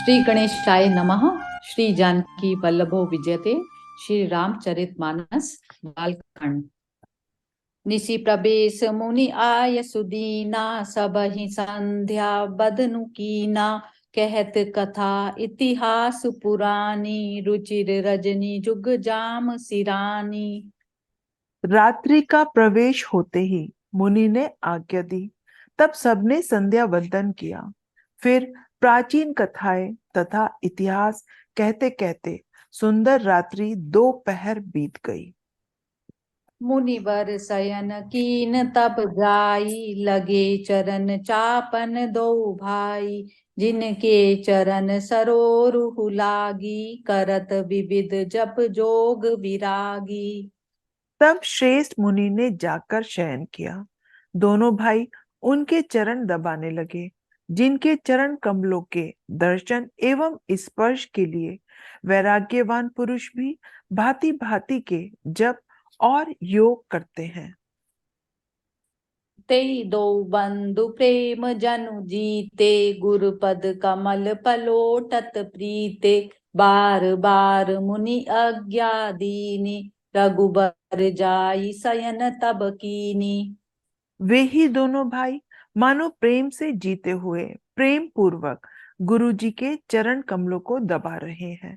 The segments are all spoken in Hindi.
श्री गणेशाय नमः। श्री जानकी वल्लभो विजयते। श्री रामचरितमानस बालकांड। निशि प्रवेश मुनि आय सुदीना, सबहि संध्या बदनु कीना। कहत कथा इतिहास पुरानी, रुचिर रजनी जुग जाम सिरानी। रात्रि का प्रवेश होते ही मुनि ने आज्ञा दी। तब सबने संध्या वंदन किया। फिर प्राचीन कथाएं तथा इतिहास कहते कहते सुंदर रात्रि 2 पहर बीत गई। मुनिवर शयन कीन तब जाई, लगे चरण चापन दो भाई। जिनके चरण सरोरुह लागी, करत विविध जप जोग विरागी। तब श्रेष्ठ मुनि ने जाकर शयन किया। दोनों भाई उनके चरण दबाने लगे। जिनके चरण कमलों के दर्शन एवं स्पर्श के लिए वैराग्यवान पुरुष भी भांति भांति के जप और योग करते हैं। तेई दो बंधु प्रेम जनु जीते, गुरुपद कमल पलोटत प्रीते। बार बार मुनि आज्ञा दीनी, रघुबर जाई शयन तब कीनी। वे ही दोनों भाई मानो प्रेम से जीते हुए प्रेम पूर्वक गुरु जी के चरण कमलों को दबा रहे हैं।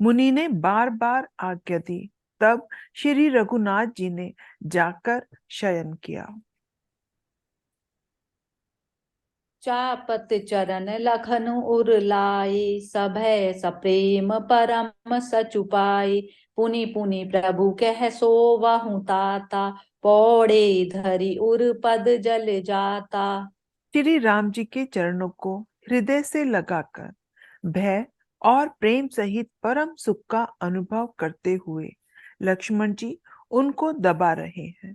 मुनि ने बार बार आज्ञा दी। तब श्री रघुनाथ जी ने जाकर शयन किया। चापत चरण लखन उर लाए, सभय सप्रेम परम सचुपाए। पुनि पुनि प्रभु कह सोवहु ताता, पौड़े धरि उर पद जल जाता। श्री राम जी के चरणों को हृदय से लगाकर भय और प्रेम सहित परम सुख का अनुभव करते हुए लक्ष्मण जी उनको दबा रहे हैं।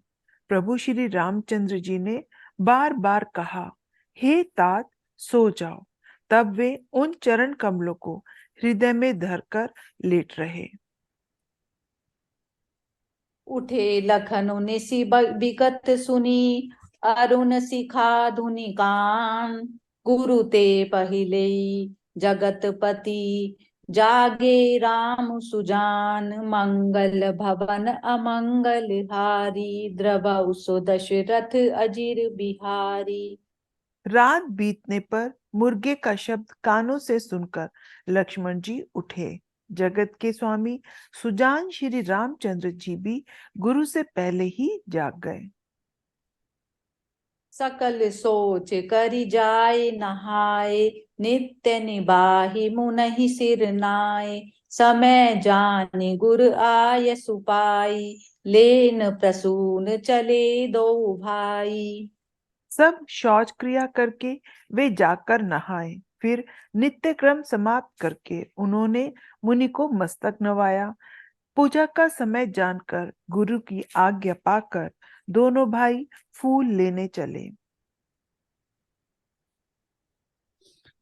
प्रभु श्री रामचंद्र जी ने बार बार कहा, हे तात सो जाओ। तब वे उन चरण कमलों को हृदय में धरकर लेट रहे। उठे लखनु निसि विगत सुनी, अरुण शिखा धुनि कान। गुरु ते पहिले जगतपति, जागे राम सुजान। मंगल भवन अमंगल हारी, द्रवहु सो दशरथ अजिर बिहारी। रात बीतने पर मुर्गे का शब्द कानों से सुनकर लक्ष्मण जी उठे। जगत के स्वामी सुजान श्री रामचंद्र जी भी गुरु से पहले ही जाग गए। सकल सोच करि जाय नहाय, नित्य निबाहि मुनहि सिर नाय। समय जानि गुर आय सुपाई, लेन प्रसून चले दो भाई। सब शौच क्रिया करके वे जाकर नहाए। फिर नित्य क्रम समाप्त करके उन्होंने मुनि को मस्तक नवाया। पूजा का समय जानकर गुरु की आज्ञा पाकर दोनों भाई फूल लेने चले।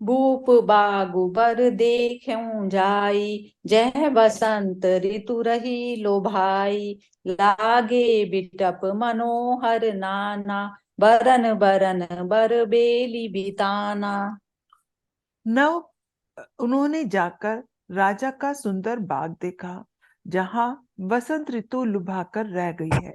भूप बागु बर देखें जाई, जह बसंत ऋतु रही लो भाई। लागे बिटप मनोहर नाना, बरन बरन बर बेली बिताना। नव उन्होंने जाकर राजा का सुंदर बाग देखा, जहां वसंत ऋतु लुभाकर रह गई है।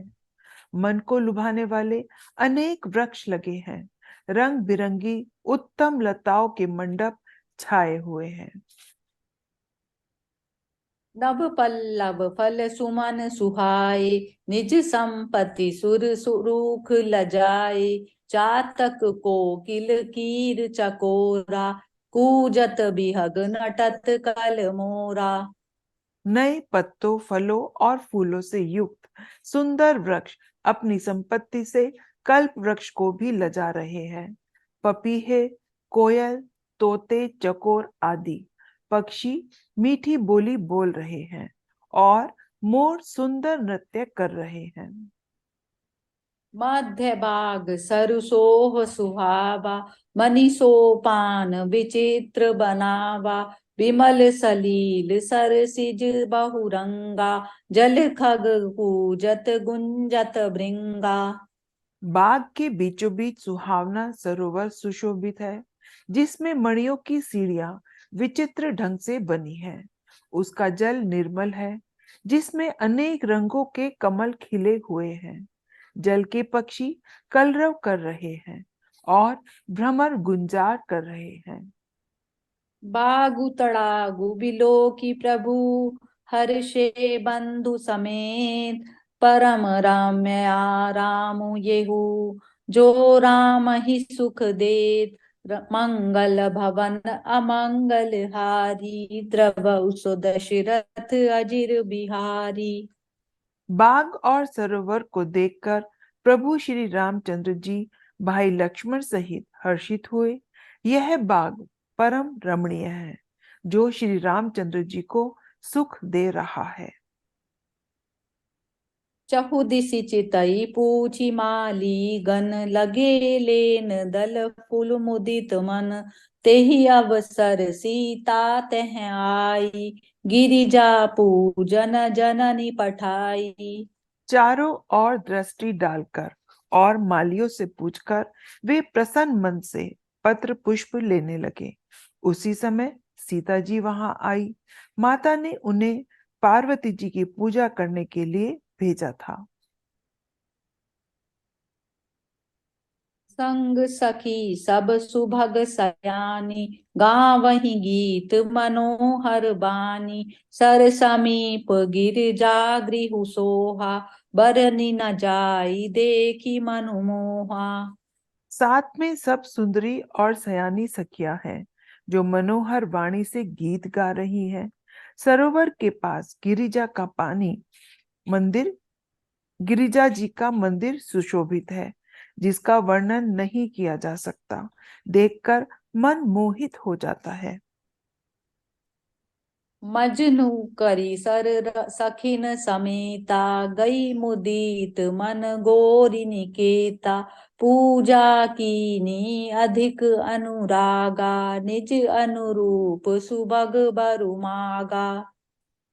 मन को लुभाने वाले अनेक वृक्ष लगे हैं। रंग बिरंगी उत्तम लताओं के मंडप छाए हुए हैं। नभ पल्लव फल सुमन सुहाए, निज संपत्ति सुर सुरूख लजाए। चातक कोकिल कीर चकोरा, कूजत बिहग नटत कल मोरा। नए पत्तों, फलों और फूलों से युक्त सुंदर वृक्ष अपनी संपत्ति से कल्प वृक्ष को भी लजा रहे हैं। पपीहे, कोयल, तोते, चकोर आदि पक्षी मीठी बोली बोल रहे हैं और मोर सुंदर नृत्य कर रहे हैं। मध्य भाग सरसोह सुहावा, मनि सोपान विचित्र बनावा। विमल सलील सरसिज बहुरंगा, जल खग कूजत गुंजत भृंगा। बाग के बीचों बीच सुहावना सरोवर सुशोभित है, जिसमें मणियों की सीढ़ियां विचित्र ढंग से बनी है। उसका जल निर्मल है, जिसमें अनेक रंगों के कमल खिले हुए हैं। जल के पक्षी कलरव कर रहे हैं और भ्रमर गुंजार कर रहे हैं। बागु तड़ागु बिलो की प्रभु, हर्षे बंधु समेत, परम रम्य राम येहु, जो राम ही सुख देत, मंगल भवन अमंगल हारी, द्रवहु सो दशरथ अजिर बिहारी। बाग और सरोवर को देखकर प्रभु श्री रामचंद्र जी भाई लक्ष्मण सहित हर्षित हुए। यह बाग परम रमणीय है, जो श्री रामचंद्र जी को सुख दे रहा है। चहुदिशि चितई पूछी माली, गन लगे लेन दल फूल मुदित मन, तेहि अवसर सीता तह आई, गिरिजा पूजन जननी पठाई। चारों ओर दृष्टि डालकर और मालियों से पूछकर वे प्रसन्न मन से पत्र पुष्प लेने लगे। उसी समय सीता जी वहां आई। माता ने उन्हें पार्वती जी की पूजा करने के लिए भेजा था। संग सखी सब सुभग सयानी, गावहीं गीत मनोहर बानी, सर समीप गिरिजा गृहु सोहा, बरनी न जाई देखी मनु मोहा। साथ में सब सुंदरी और सयानी सखियां हैं, जो मनोहर वाणी से गीत गा रही हैं। सरोवर के पास गिरिजा जी का मंदिर सुशोभित है, जिसका वर्णन नहीं किया जा सकता। देखकर मन मोहित हो जाता है। मजनू करी सखिन समेता, गई मुदीत मन गोरी निकेता, पूजा कीनी अधिक अनुरागा, निज अनुरूप सुभग बरु मागा।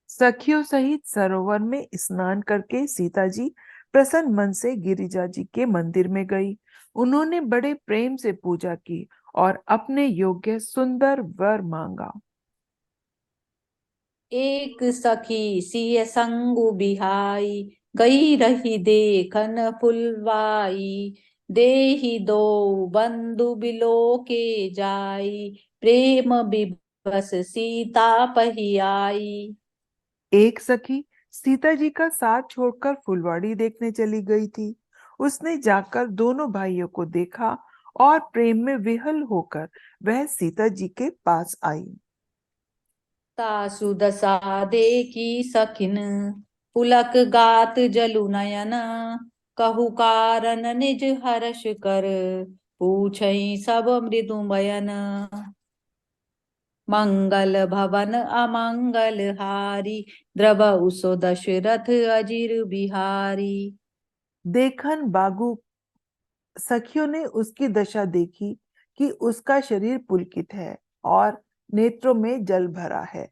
सखियों सहित सरोवर में स्नान करके सीता जी प्रसन्न मन से गिरिजा जी के मंदिर में गई। उन्होंने बड़े प्रेम से पूजा की और अपने योग्य सुंदर वर मांगा। एक सखी सिय संगु बिहाई, गई रही देखन फुलवाई, देहि दो बंधु बिलो के जाई, प्रेम विवश सीता पही आई। एक सखी सीता जी का साथ छोड़कर फुलवाड़ी देखने चली गई थी। उसने जाकर दोनों भाइयों को देखा और प्रेम में विहल होकर वह सीता जी के पास आई। तासु दशा देखी सखिन, पुलक गात जलु नयन, कहु कारण निज हर्ष कर, पूछई सब मृदु बयन। मंगल भवन अमंगल हारी, द्रवहु सो दशरथ अजिर बिहारी। देखन बागु सखियों ने उसकी दशा देखी कि उसका शरीर पुलकित है और नेत्रों में जल भरा है।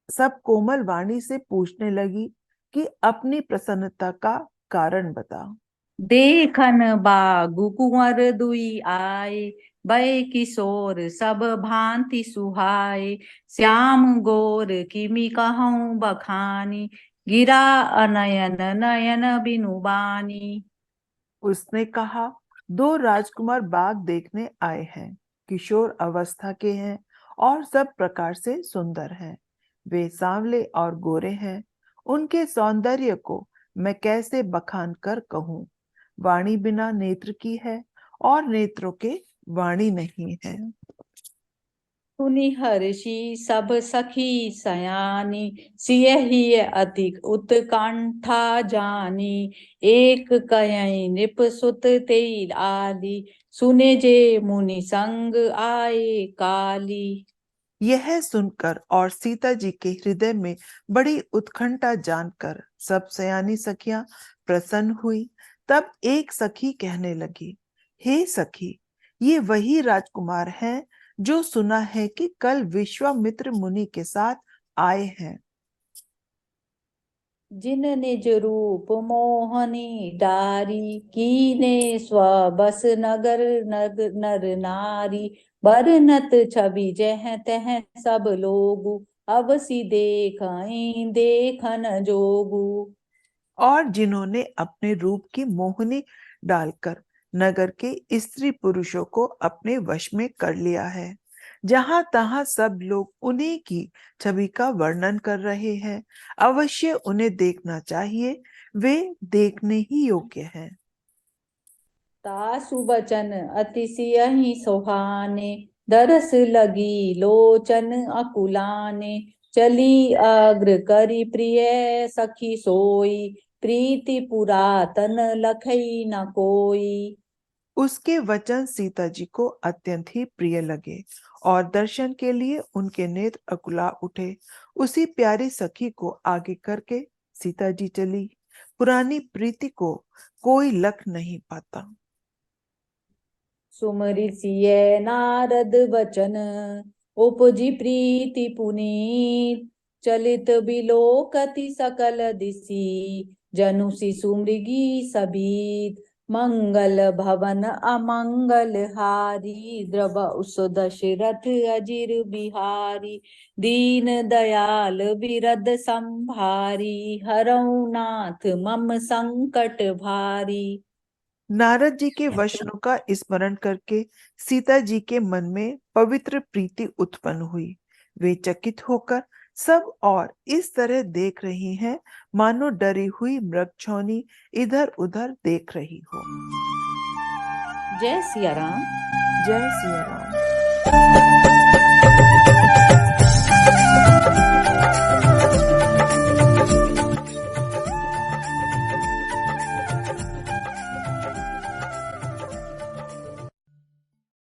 सब कोमल वाणी से पूछने लगी कि अपनी प्रसन्नता का कारण बता। देखन बागु कुंवर दुई आए, भय किशोर सब भांति सुहाए, श्याम गोर किमि कहूँ बखानी, गिरा अनयन नयन बिनु बानी। उसने कहा, दो राजकुमार बाग देखने आए हैं। किशोर अवस्था के हैं और सब प्रकार से सुंदर हैं। वे सांवले और गोरे हैं। उनके सौंदर्य को मैं कैसे बखान कर कहूँ। वाणी बिना नेत्र की है और नेत्रों के वाणी नहीं है। सुनि हर्षि सब सखी सयानी, सियहि अधिक उत्कंठा जानी, एक कयई नृप सुत तेई आली, सुने जे मुनि संग आए काली। यह सुनकर और सीता जी के हृदय में बड़ी उत्कंठा जानकर सब सयानी सखियां प्रसन्न हुई। तब एक सखी कहने लगी, हे सखी, ये वही राजकुमार हैं जो सुना है कि कल विश्वामित्र मुनि के साथ आए हैं। जिन निज रूप मोहनी डारी, कीने स्वबस नगर नर नारी, बरनत छवि जह तह सब लोगु, अवसि देखहि देखन जोगु। और जिन्होंने अपने रूप की मोहनी डालकर नगर के स्त्री पुरुषों को अपने वश में कर लिया है, जहां तहां सब लोग उन्हीं की छवि का वर्णन कर रहे हैं। अवश्य उन्हें देखना चाहिए, वे देखने ही योग्य हैं। तासु बचन अतिशयहि सोहाने, दरस लगी लोचन अकुलाने। चली अग्र करि प्रिय सखी सोई, प्रीति पुरातन लखई न कोई। उसके वचन सीता जी को अत्यंत ही प्रिय लगे और दर्शन के लिए उनके नेत्र अकुला उठे। उसी प्यारी सखी को आगे करके सीता जी चली। पुरानी प्रीति को कोई लख नहीं पाता। सुमरि सिय नारद वचन, उपजी प्रीति पुनीत। चलित बिलोकति सकल दिशि, जनु शिशु मृगी सबीत। मंगल भवन अमंगल हारी, द्रवउस दशरथ अजिर बिहारी। दीन दयाल बिरद संभारी, हरऊ नाथ मम संकट भारी। नारद जी के वचनों का स्मरण करके सीता जी के मन में पवित्र प्रीति उत्पन्न हुई। वे चकित होकर सब और इस तरह देख रही हैं, मानो डरी हुई मृगछौनी इधर उधर देख रही हो। जय सिया राम। जय सिया राम।